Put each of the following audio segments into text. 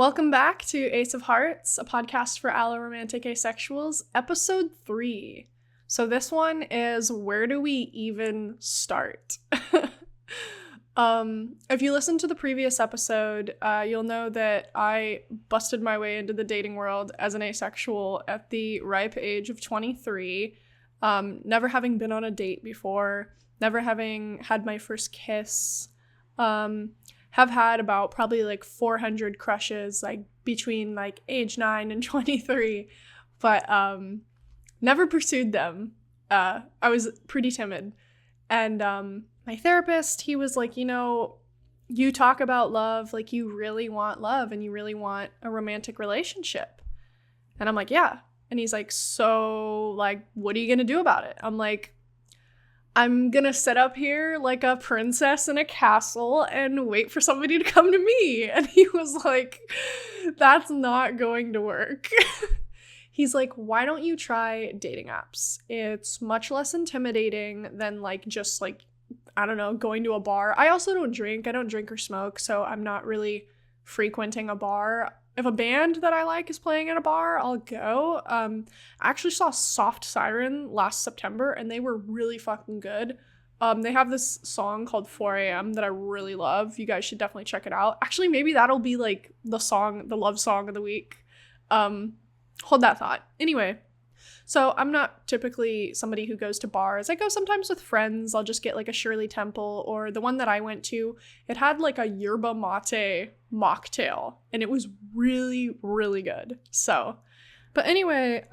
Welcome back to Ace of Hearts, a podcast for Alloromantic Asexuals, episode 3. So this one is where do we even start? If you listened to the previous episode, you'll know that I busted my way into the dating world as an asexual at the ripe age of 23, never having been on a date before, never having had my first kiss, have had about probably like 400 crushes like between like age 9 and 23, but never pursued them. I was pretty timid. And my therapist, he was like, you talk about love, like you really want love and you really want a romantic relationship. And I'm like, yeah. And he's like, so like, what are you gonna do about it? I'm like, I'm gonna sit up here like a princess in a castle and wait for somebody to come to me. And he was like, that's not going to work. He's like, why don't you try dating apps? It's much less intimidating than like just like, I don't know, going to a bar. I also don't drink. I don't drink or smoke, so I'm not really frequenting a bar. If a band that I like is playing at a bar, I'll go. I actually saw Soft Siren last September, and they were really fucking good. They have this song called 4 a.m. that I really love. You guys should definitely check it out. Actually, maybe that'll be like the love song of the week. Hold that thought. Anyway, so I'm not typically somebody who goes to bars. I go sometimes with friends. I'll just get like a Shirley Temple, or the one that I went to, it had like a yerba mate mocktail and it was really, really good. So, but anyway,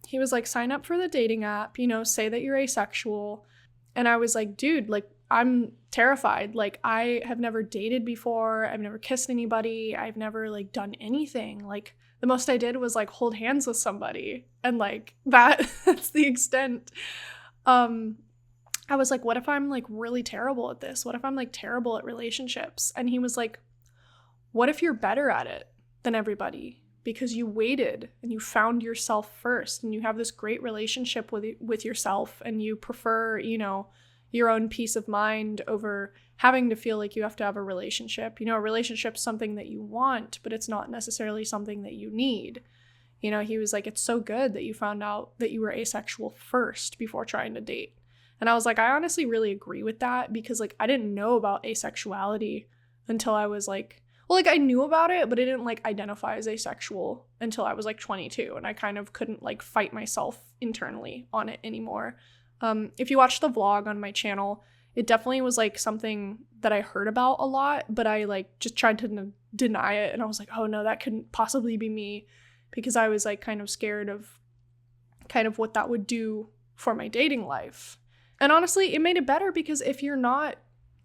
he was like, sign up for the dating app, say that you're asexual. And I was like, dude, like I'm terrified. Like I have never dated before. I've never kissed anybody. I've never like done anything. Like the most I did was like hold hands with somebody, and like that's the extent. I was like, what if I'm like really terrible at this? What if I'm like terrible at relationships? And he was like, what if you're better at it than everybody because you waited and you found yourself first and you have this great relationship with yourself and you prefer, your own peace of mind over having to feel like you have to have a relationship. A relationship's something that you want, but it's not necessarily something that you need. He was like, it's so good that you found out that you were asexual first before trying to date. And I was like, I honestly really agree with that because like I didn't know about asexuality until I was like, well, like I knew about it, but I didn't like identify as asexual until I was like 22, and I kind of couldn't like fight myself internally on it anymore. If you watch the vlog on my channel, it definitely was like something that I heard about a lot, but I like just tried to deny it. And I was like, oh no, that couldn't possibly be me, because I was like kind of scared of kind of what that would do for my dating life. And honestly, it made it better because if you're not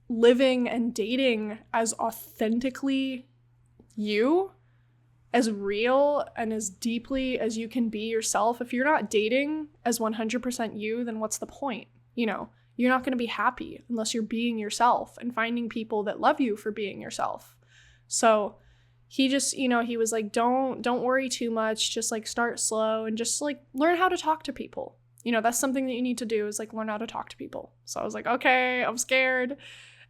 living and dating as authentically you, as real and as deeply as you can be yourself, if you're not dating as 100% you, then what's the point? You're not going to be happy unless you're being yourself and finding people that love you for being yourself. So he just, he was like, don't worry too much. Just like start slow and just like learn how to talk to people. That's something that you need to do, is like learn how to talk to people. So I was like, okay, I'm scared.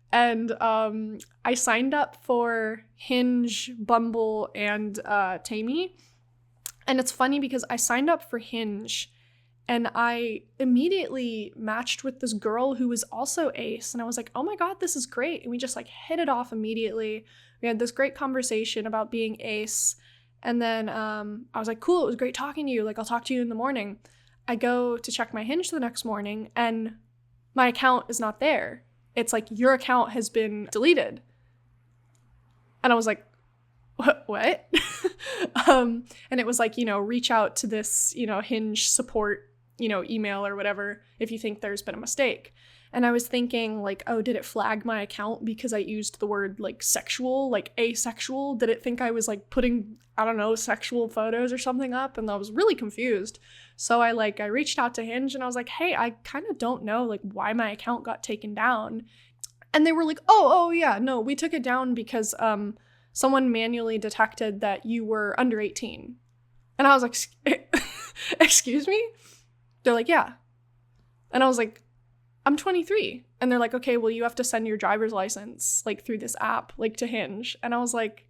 And I signed up for Hinge, Bumble, and Tammy. And it's funny because I signed up for Hinge and I immediately matched with this girl who was also ace. And I was like, oh my God, this is great. And we just like hit it off immediately. We had this great conversation about being ace. And then I was like, cool, it was great talking to you. Like, I'll talk to you in the morning. I go to check my Hinge the next morning and my account is not there. It's like, your account has been deleted. And I was like, what? And it was like, reach out to this, Hinge support, email or whatever if you think there's been a mistake. And I was thinking like, oh, did it flag my account because I used the word like sexual, like asexual? Did it think I was like putting, I don't know, sexual photos or something up? And I was really confused. So I reached out to Hinge and I was like, hey, I kind of don't know like why my account got taken down. And they were like, oh yeah, no, we took it down because someone manually detected that you were under 18. And I was like, excuse me? They're like, yeah. And I was like, I'm 23. And they're like, okay, well, you have to send your driver's license like through this app, like to Hinge. And I was like,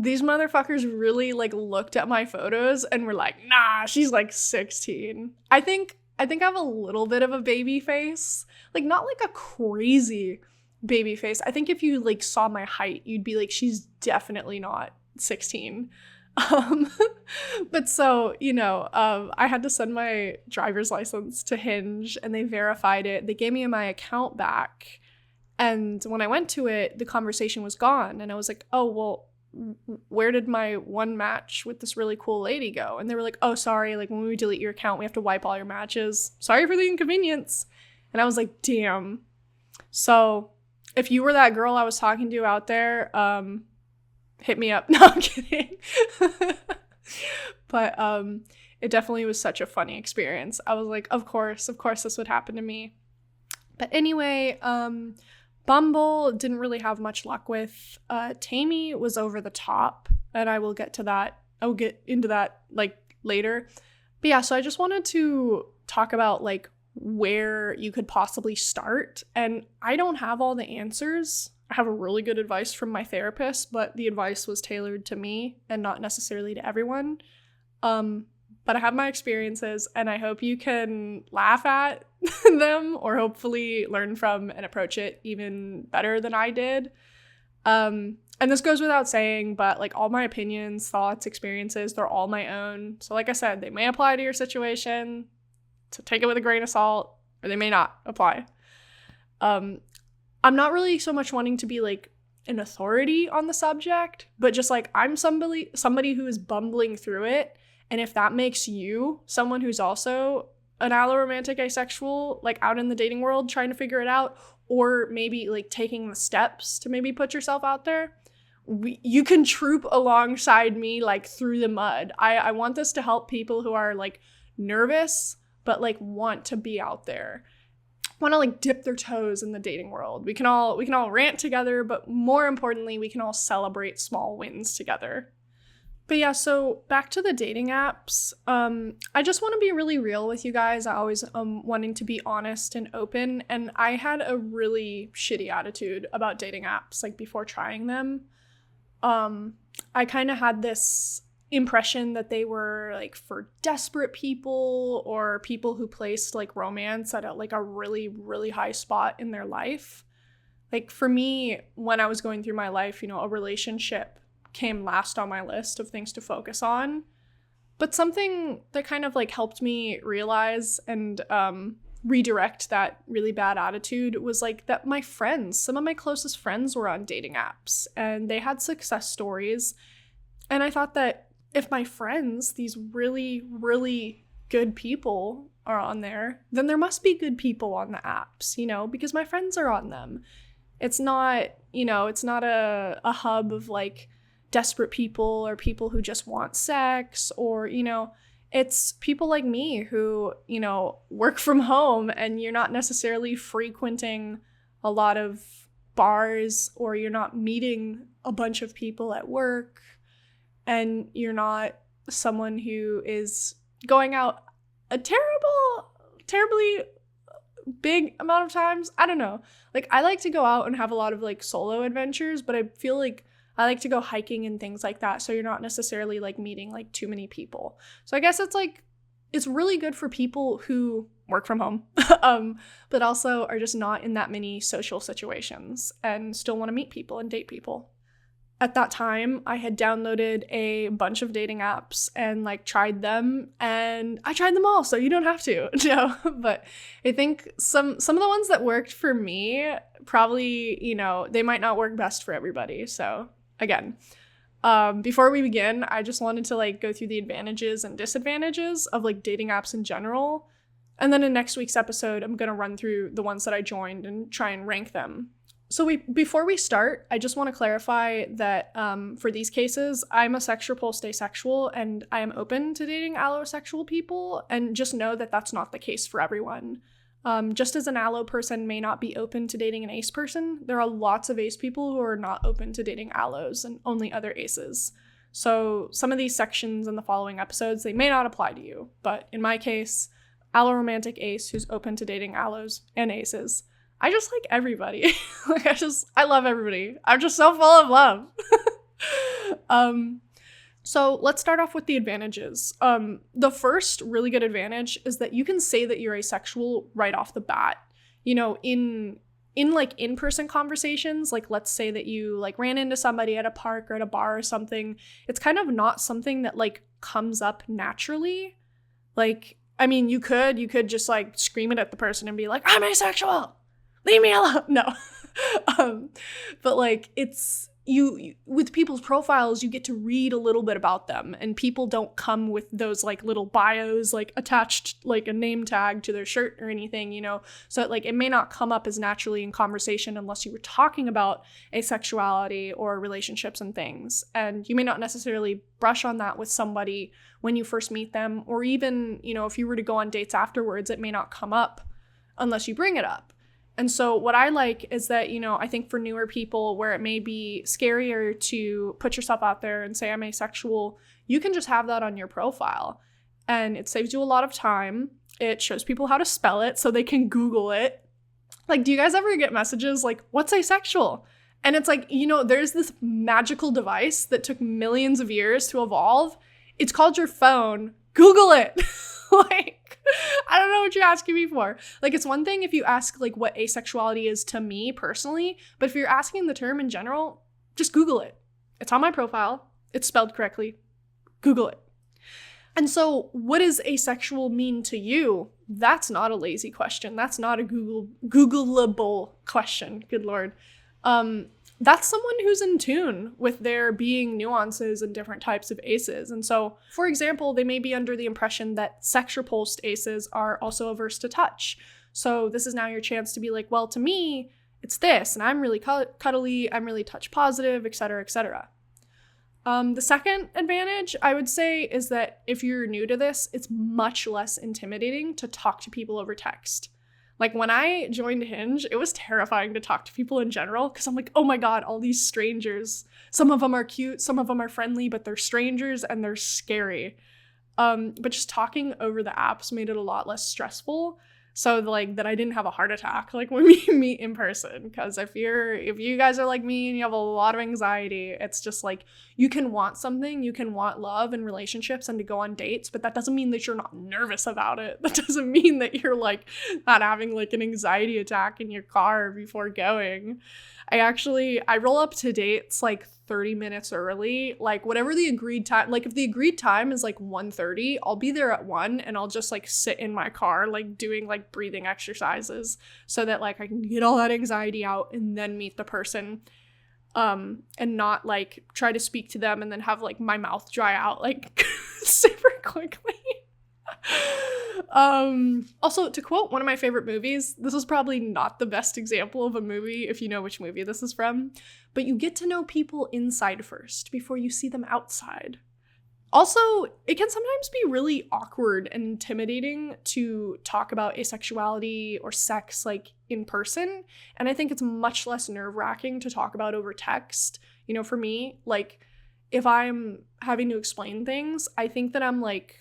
these motherfuckers really like looked at my photos and were like, nah, she's like 16. I think I have a little bit of a baby face. Like, not like a crazy baby face. I think if you like saw my height, you'd be like, she's definitely not 16. But so, I had to send my driver's license to Hinge and they verified it. They gave me my account back. And when I went to it, the conversation was gone. And I was like, oh, well, where did my one match with this really cool lady go? And they were like, oh, sorry, like when we delete your account, we have to wipe all your matches. Sorry for the inconvenience. And I was like, damn. So if you were that girl I was talking to out there, hit me up. No, I'm kidding. But it definitely was such a funny experience. I was like, of course this would happen to me. But anyway, Bumble didn't really have much luck with. Tammy was over the top, and I will get to that. I'll get into that like later. But yeah, so I just wanted to talk about like where you could possibly start. And I don't have all the answers. I have a really good advice from my therapist, but the advice was tailored to me and not necessarily to everyone. But I have my experiences, and I hope you can laugh at them or hopefully learn from and approach it even better than I did. And this goes without saying, but like all my opinions, thoughts, experiences, they're all my own. So like I said, they may apply to your situation, so take it with a grain of salt, or they may not apply. I'm not really so much wanting to be like an authority on the subject, but just like I'm somebody who is bumbling through it. And if that makes you someone who's also an alloromantic asexual, like out in the dating world trying to figure it out, or maybe like taking the steps to maybe put yourself out there, you can troop alongside me like through the mud. I want this to help people who are like nervous, but like want to be out there, want to like dip their toes in the dating world. We can all rant together, but more importantly, we can all celebrate small wins together. But yeah, so back to the dating apps. I just want to be really real with you guys. I always wanting to be honest and open. And I had a really shitty attitude about dating apps, like before trying them. I kind of had this impression that they were like for desperate people or people who placed like romance at like a really, really high spot in their life. Like for me, when I was going through my life, a relationship came last on my list of things to focus on. But something that kind of like helped me realize and redirect that really bad attitude was like that some of my closest friends were on dating apps and they had success stories. And I thought that if my friends, these really, really good people are on there, then there must be good people on the apps, because my friends are on them. It's not, it's not a hub of like desperate people or people who just want sex or, it's people like me who, work from home and you're not necessarily frequenting a lot of bars or you're not meeting a bunch of people at work and you're not someone who is going out a terribly big amount of times. I don't know. Like I like to go out and have a lot of like solo adventures, but I feel like I like to go hiking and things like that. So you're not necessarily like meeting like too many people. So I guess it's really good for people who work from home, but also are just not in that many social situations and still want to meet people and date people. At that time, I had downloaded a bunch of dating apps and like tried them, and I tried them all, so you don't have to. No, but I think some of the ones that worked for me probably, they might not work best for everybody. So again, before we begin, I just wanted to like go through the advantages and disadvantages of like dating apps in general. And then in next week's episode, I'm going to run through the ones that I joined and try and rank them. So before we start, I just want to clarify that for these cases, I'm a sex repulsed asexual and I am open to dating allosexual people, and just know that that's not the case for everyone. Just as an allo person may not be open to dating an ace person, there are lots of ace people who are not open to dating allos and only other aces. So some of these sections in the following episodes, they may not apply to you, but in my case, alloromantic ace who's open to dating allos and aces. I just like everybody. I love everybody. I'm just so full of love. So let's start off with the advantages. The first really good advantage is that you can say that you're asexual right off the bat. You know, in like in-person conversations, like let's say that you like ran into somebody at a park or at a bar or something, it's kind of not something that like comes up naturally. Like, I mean, you could just like scream it at the person and be like, I'm asexual, leave me alone. No. But like it's, you with people's profiles, you get to read a little bit about them, and people don't come with those like little bios like attached like a name tag to their shirt or anything, you know, so like it may not come up as naturally in conversation unless you were talking about asexuality or relationships and things, and you may not necessarily brush on that with somebody when you first meet them, or even, you know, if you were to go on dates afterwards, it may not come up unless you bring it up. And so what I like is that, you know, I think for newer people where it may be scarier to put yourself out there and say I'm asexual, you can just have that on your profile. And it saves you a lot of time. It shows people how to spell it so they can Google it. Like, do you guys ever get messages like, what's asexual? And it's like, you know, there's this magical device that took millions of years to evolve. It's called your phone. Google it. Like, I don't know what you're asking me for. Like, it's one thing if you ask like what asexuality is to me personally, but if you're asking the term in general, just Google it. It's on my profile. It's spelled correctly. Google it. And so what does asexual mean to you? That's not a lazy question. That's not a Googleable question. Good Lord. That's someone who's in tune with there being nuances and different types of aces. And so, for example, they may be under the impression that sex-repulsed aces are also averse to touch. So this is now your chance to be like, well, to me, it's this, and I'm really cuddly, I'm really touch positive, etc., etc. The second advantage, I would say, is that if you're new to this, it's much less intimidating to talk to people over text. Like, when I joined Hinge, it was terrifying to talk to people in general because I'm like, oh my God, all these strangers. Some of them are cute, some of them are friendly, but they're strangers and they're scary. But just talking over the apps made it a lot less stressful. So like that I didn't have a heart attack like when we meet in person. Because if you guys are like me and you have a lot of anxiety, it's just like you can want something, you can want love and relationships and to go on dates, but that doesn't mean that you're not nervous about it. That doesn't mean that you're like not having like an anxiety attack in your car before going. I roll up to dates like 30 minutes early, like whatever the agreed time, like if the agreed time is like 1:30, I'll be there at 1 and I'll just like sit in my car, like doing like breathing exercises so that like I can get all that anxiety out and then meet the person, and not like try to speak to them and then have like my mouth dry out like super quickly. Also, to quote one of my favorite movies, this is probably not the best example of a movie if you know which movie this is from, but you get to know people inside first before you see them outside. Also, it can sometimes be really awkward and intimidating to talk about asexuality or sex like in person, and I think it's much less nerve-wracking to talk about over text. You know, for me, like if I'm having to explain things, I think that I'm like,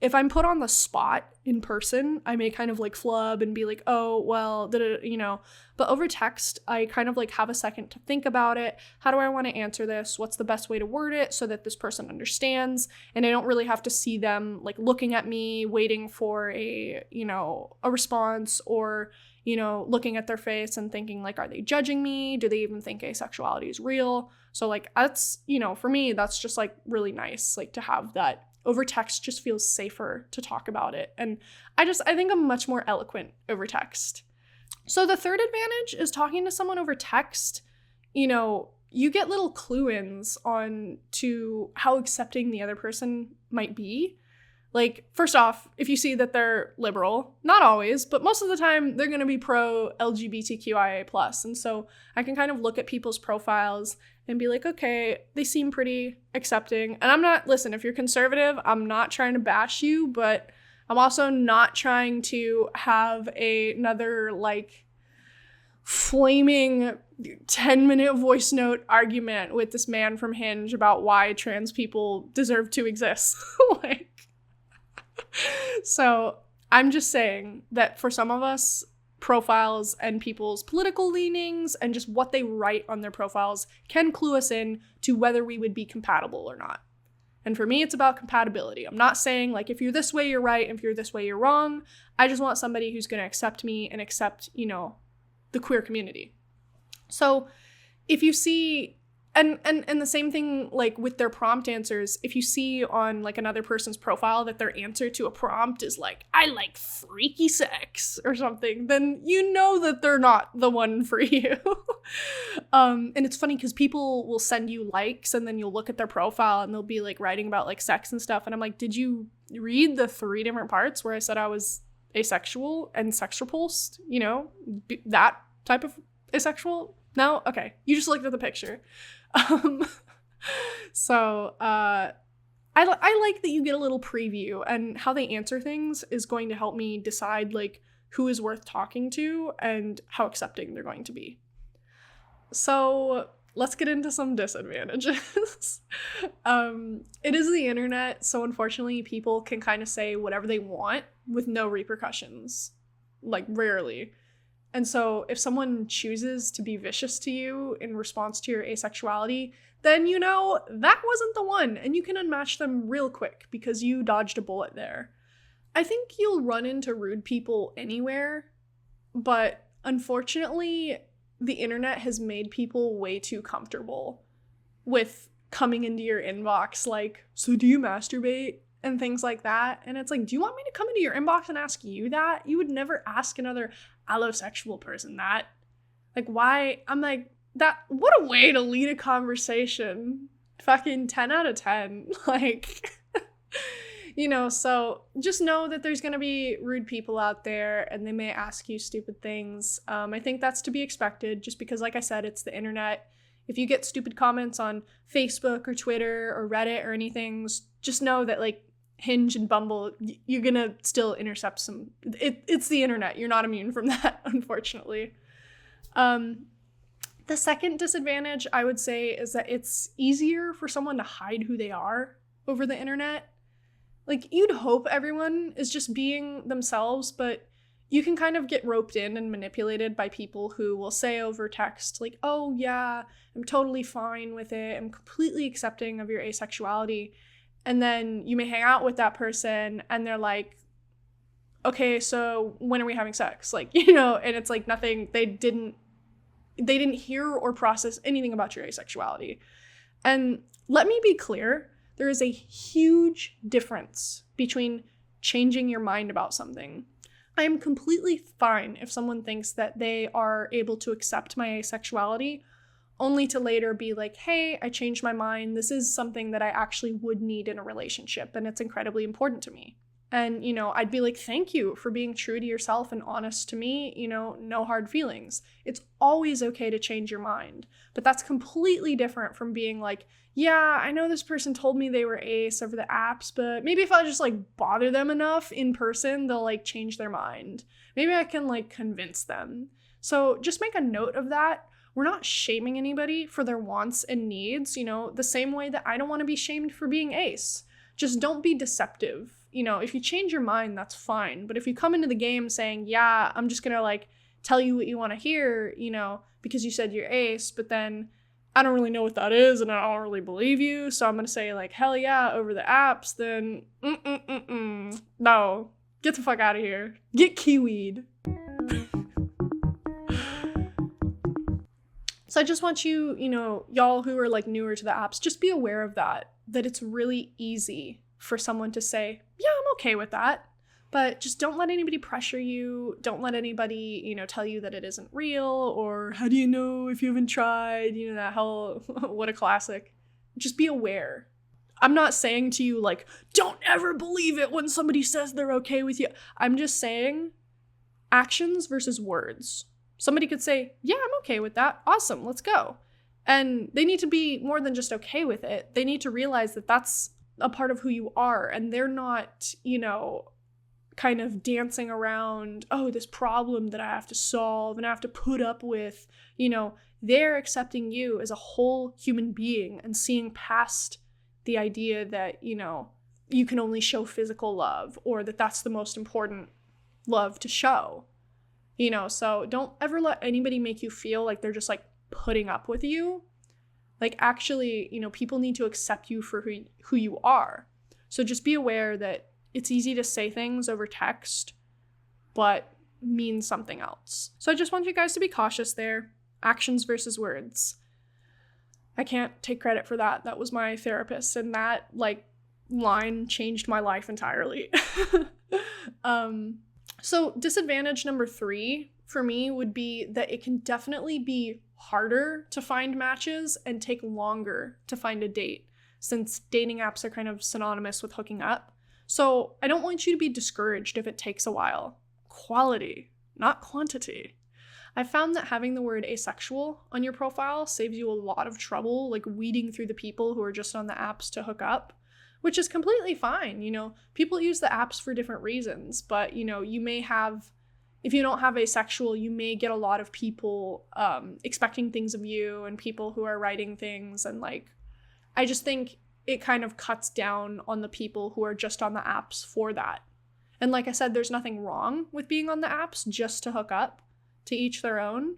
if I'm put on the spot in person, I may kind of like flub and be like, oh, well, you know, but over text, I kind of like have a second to think about it. How do I want to answer this? What's the best way to word it so that this person understands? And I don't really have to see them like looking at me, waiting for a response, or, you know, looking at their face and thinking like, are they judging me? Do they even think asexuality is real? So like, that's, you know, for me, that's just like really nice, like to have that. Over text just feels safer to talk about it. And I think I'm much more eloquent over text. So the third advantage is talking to someone over text. You know, you get little clue-ins on to how accepting the other person might be. Like, first off, if you see that they're liberal, not always, but most of the time they're going to be pro LGBTQIA+. And so I can kind of look at people's profiles and be like, okay, they seem pretty accepting. And listen, if you're conservative, I'm not trying to bash you, but I'm also not trying to have another like flaming 10-minute voice note argument with this man from Hinge about why trans people deserve to exist. So I'm just saying that for some of us, profiles and people's political leanings and just what they write on their profiles can clue us in to whether we would be compatible or not. And for me, it's about compatibility. I'm not saying like, if you're this way, you're right. If you're this way, you're wrong. I just want somebody who's going to accept me and accept, you know, the queer community. So if you see, and the same thing like with their prompt answers, if you see on like another person's profile that their answer to a prompt is like, I like freaky sex or something, then you know that they're not the one for you. And it's funny because people will send you likes and then you'll look at their profile and they'll be like writing about like sex and stuff. And I'm like, did you read the 3 different parts where I said I was asexual and sex repulsed? You know, that type of asexual? No? Okay. You just looked at the picture. So I like that you get a little preview, and how they answer things is going to help me decide like who is worth talking to and how accepting they're going to be. So let's get into some disadvantages. It is the internet, so unfortunately people can kind of say whatever they want with no repercussions, like rarely. And so if someone chooses to be vicious to you in response to your asexuality, then you know that wasn't the one, and you can unmatch them real quick because you dodged a bullet there. I think you'll run into rude people anywhere, but unfortunately, the internet has made people way too comfortable with coming into your inbox like, so do you masturbate? And things like that. And it's like, do you want me to come into your inbox and ask you that? You would never ask another allosexual person that. Like, why? I'm like, that, what a way to lead a conversation. Fucking 10 out of 10. Like, you know, so just know that there's gonna be rude people out there and they may ask you stupid things. I think that's to be expected just because, like I said, it's the internet. If you get stupid comments on Facebook or Twitter or Reddit or anything, just know that like Hinge and Bumble, you're gonna still intercept some. It's the internet. You're not immune from that, unfortunately. The second disadvantage I would say is that it's easier for someone to hide who they are over the internet. Like, you'd hope everyone is just being themselves, but you can kind of get roped in and manipulated by people who will say over text, like, oh yeah, I'm totally fine with it. I'm completely accepting of your asexuality. And then you may hang out with that person and they're like, okay, so when are we having sex? Like, you know, and it's like nothing, they didn't hear or process anything about your asexuality. And let me be clear, there is a huge difference between changing your mind about something. I am completely fine if someone thinks that they are able to accept my asexuality, only to later be like, hey, I changed my mind. This is something that I actually would need in a relationship, and it's incredibly important to me. And, you know, I'd be like, thank you for being true to yourself and honest to me, you know, no hard feelings. It's always okay to change your mind. But that's completely different from being like, yeah, I know this person told me they were ace over the apps, but maybe if I just like bother them enough in person, they'll like change their mind. Maybe I can like convince them. So just make a note of that. We're not shaming anybody for their wants and needs, you know, the same way that I don't want to be shamed for being ace. Just don't be deceptive. You know, if you change your mind, that's fine. But if you come into the game saying, yeah, I'm just going to like tell you what you want to hear, you know, because you said you're ace, but then I don't really know what that is and I don't really believe you. So I'm going to say like, hell yeah, over the apps, then no, get the fuck out of here. Get kiwied. So I just want you, you know, y'all who are like newer to the apps, just be aware of that it's really easy for someone to say, yeah, I'm okay with that. But just don't let anybody pressure you. Don't let anybody, you know, tell you that it isn't real, or how do you know if you haven't tried? You know, that whole, what a classic. Just be aware. I'm not saying to you like, don't ever believe it when somebody says they're okay with you. I'm just saying actions versus words. Somebody could say, yeah, I'm okay with that. Awesome, let's go. And they need to be more than just okay with it. They need to realize that that's a part of who you are, and they're not, you know, kind of dancing around, oh, this problem that I have to solve and I have to put up with. You know, they're accepting you as a whole human being and seeing past the idea that, you know, you can only show physical love, or that that's the most important love to show. You know, so don't ever let anybody make you feel like they're just like putting up with you. Like actually, you know, people need to accept you for who you are. So just be aware that it's easy to say things over text, but mean something else. So I just want you guys to be cautious there. Actions versus words. I can't take credit for that. That was my therapist, and that like line changed my life entirely. So disadvantage number 3 for me would be that it can definitely be harder to find matches and take longer to find a date, since dating apps are kind of synonymous with hooking up. So I don't want you to be discouraged if it takes a while. Quality, not quantity. I found that having the word asexual on your profile saves you a lot of trouble, like weeding through the people who are just on the apps to hook up, which is completely fine. You know, people use the apps for different reasons, but you know, you may have, if you don't have asexual, you may get a lot of people expecting things of you and people who are writing things. And like, I just think it kind of cuts down on the people who are just on the apps for that. And like I said, there's nothing wrong with being on the apps just to hook up, to each their own.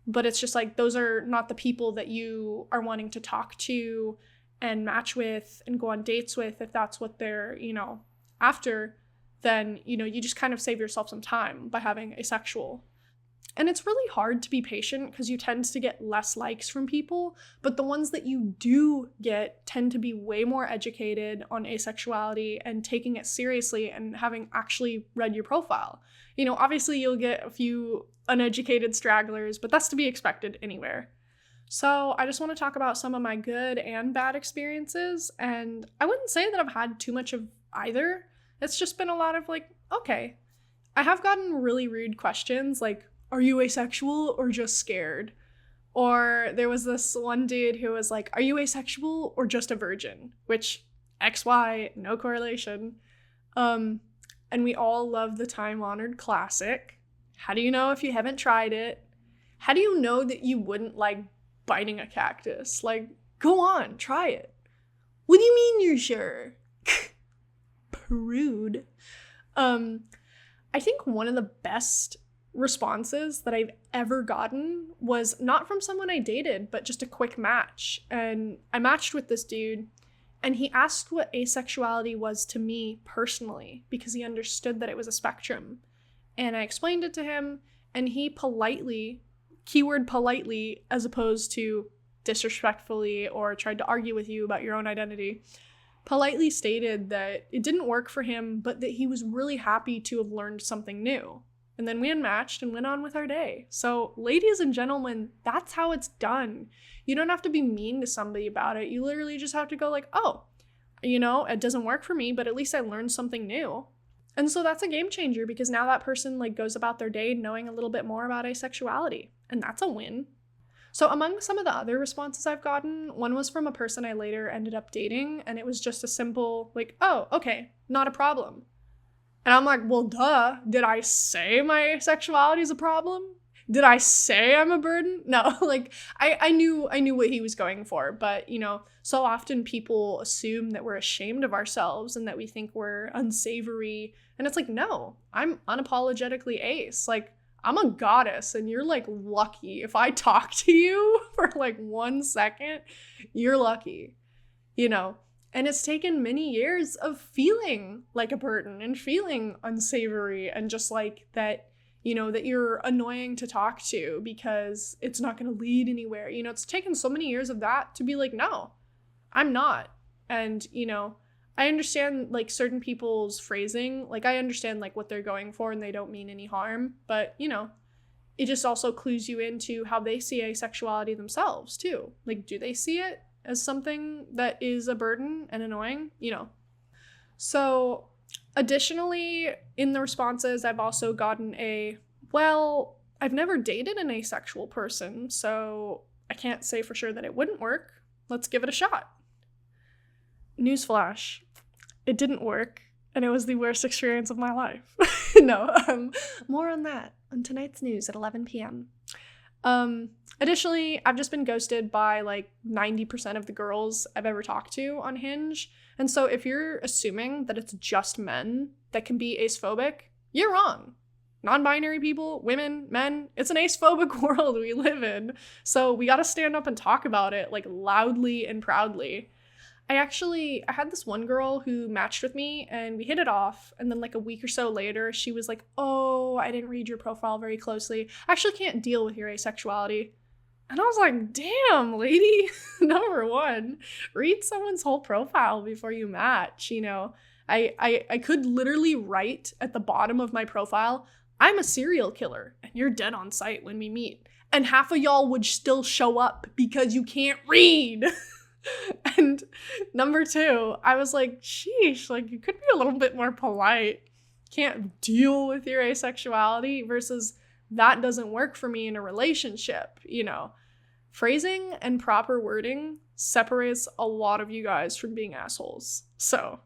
But it's just like, those are not the people that you are wanting to talk to and match with and go on dates with. If that's what they're, you know, after, then, you know, you just kind of save yourself some time by having asexual. And it's really hard to be patient because you tend to get less likes from people, but the ones that you do get tend to be way more educated on asexuality and taking it seriously and having actually read your profile. You know, obviously you'll get a few uneducated stragglers, but that's to be expected anywhere. So I just want to talk about some of my good and bad experiences, and I wouldn't say that I've had too much of either. It's just been a lot of like, okay. I have gotten really rude questions like, are you asexual or just scared? Or there was this one dude who was like, are you asexual or just a virgin? Which, XY, no correlation. And we all love the time-honored classic. How do you know if you haven't tried it? How do you know that you wouldn't like biting a cactus? Like, go on, try it. What do you mean you're sure? Prude. I think one of the best responses that I've ever gotten was not from someone I dated, but just a quick match. And I matched with this dude, and he asked what asexuality was to me personally, because he understood that it was a spectrum. And I explained it to him, and he politely, keyword politely, as opposed to disrespectfully or tried to argue with you about your own identity, politely stated that it didn't work for him, but that he was really happy to have learned something new. And then we unmatched and went on with our day. So ladies and gentlemen, that's how it's done. You don't have to be mean to somebody about it. You literally just have to go like, oh, you know, it doesn't work for me, but at least I learned something new. And so that's a game changer, because now that person like goes about their day knowing a little bit more about asexuality, and that's a win. So among some of the other responses I've gotten, one was from a person I later ended up dating, and it was just a simple like, oh, okay, not a problem. And I'm like, well, duh, did I say my sexuality is a problem? Did I say I'm a burden? No, like I knew what he was going for, but you know, so often people assume that we're ashamed of ourselves and that we think we're unsavory. And it's like, no, I'm unapologetically ace. Like, I'm a goddess, and you're like lucky. If I talk to you for like 1 second, you're lucky, you know? And it's taken many years of feeling like a burden and feeling unsavory and just like that, you know, that you're annoying to talk to because it's not going to lead anywhere. You know, it's taken so many years of that to be like, no, I'm not. And, you know, I understand like certain people's phrasing, like I understand like what they're going for and they don't mean any harm, but you know, it just also clues you into how they see asexuality themselves too. Like, do they see it as something that is a burden and annoying, you know? So additionally, in the responses, I've also gotten well, I've never dated an asexual person, so I can't say for sure that it wouldn't work. Let's give it a shot. Newsflash, it didn't work, and it was the worst experience of my life. No, more on that on tonight's news at 11 p.m. Additionally, I've just been ghosted by like 90% of the girls I've ever talked to on Hinge. And so if you're assuming that it's just men that can be acephobic, you're wrong. non-binary people, women, men. It's an acephobic world we live in. So we got to stand up and talk about it like loudly and proudly. I had this one girl who matched with me and we hit it off. And then like a week or so later, she was like, oh, I didn't read your profile very closely. I actually can't deal with your asexuality. And I was like, damn, lady. Number one, read someone's whole profile before you match. You know, I could literally write at the bottom of my profile, I'm a serial killer and you're dead on sight when we meet. And half of y'all would still show up because you can't read. And number two, I was like, sheesh, like you could be a little bit more polite. Can't deal with your asexuality versus that doesn't work for me in a relationship, you know. Phrasing and proper wording separates a lot of you guys from being assholes. So,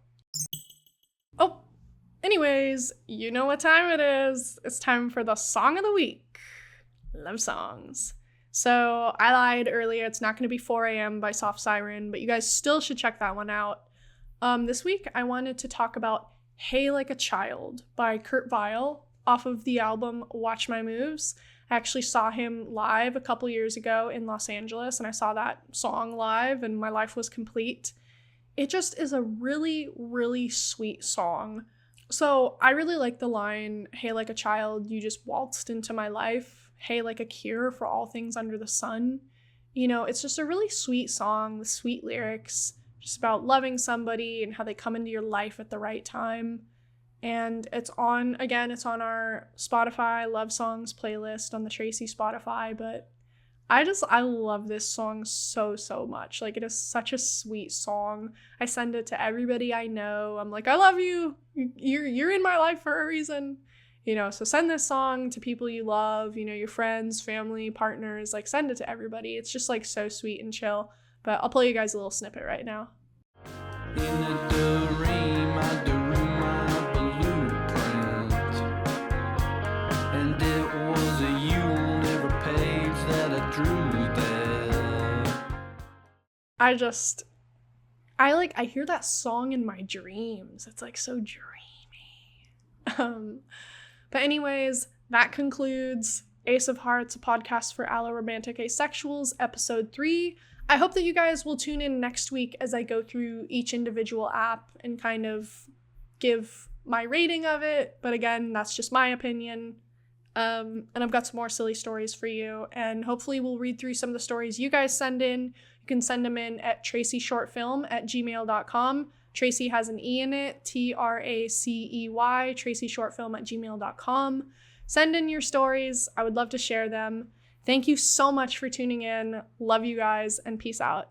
oh, anyways, you know what time it is. It's time for the song of the week. Love songs. So I lied earlier. It's not going to be 4 a.m. by Soft Siren, but you guys still should check that one out. This week, I wanted to talk about Hey Like a Child by Kurt Vile off of the album Watch My Moves. I actually saw him live a couple years ago in Los Angeles, and I saw that song live, and my life was complete. It just is a really, really sweet song. So I really like the line, hey, like a child, you just waltzed into my life. Hey, like a cure for all things under the sun. You know, it's just a really sweet song with sweet lyrics, just about loving somebody and how they come into your life at the right time. And it's on our Spotify Love Songs playlist on the Tracy Spotify, but I love this song so, so much. Like, it is such a sweet song. I send it to everybody I know. I'm like, I love you. You're in my life for a reason. You know, so send this song to people you love, you know, your friends, family, partners, like send it to everybody. It's just like so sweet and chill. But I'll play you guys a little snippet right now. In a dream, I drew my blueprint, and it was a you on every page that I drew there. I hear that song in my dreams. It's like so dreamy. But anyways, that concludes Ace of Hearts, a podcast for Alloromantic Asexuals, episode 3. I hope that you guys will tune in next week as I go through each individual app and kind of give my rating of it. But again, that's just my opinion. And I've got some more silly stories for you. And hopefully we'll read through some of the stories you guys send in. You can send them in at tracyshortfilm@gmail.com. Tracy has an E in it, TRACEY, tracyshortfilm@gmail.com. Send in your stories. I would love to share them. Thank you so much for tuning in. Love you guys, and peace out.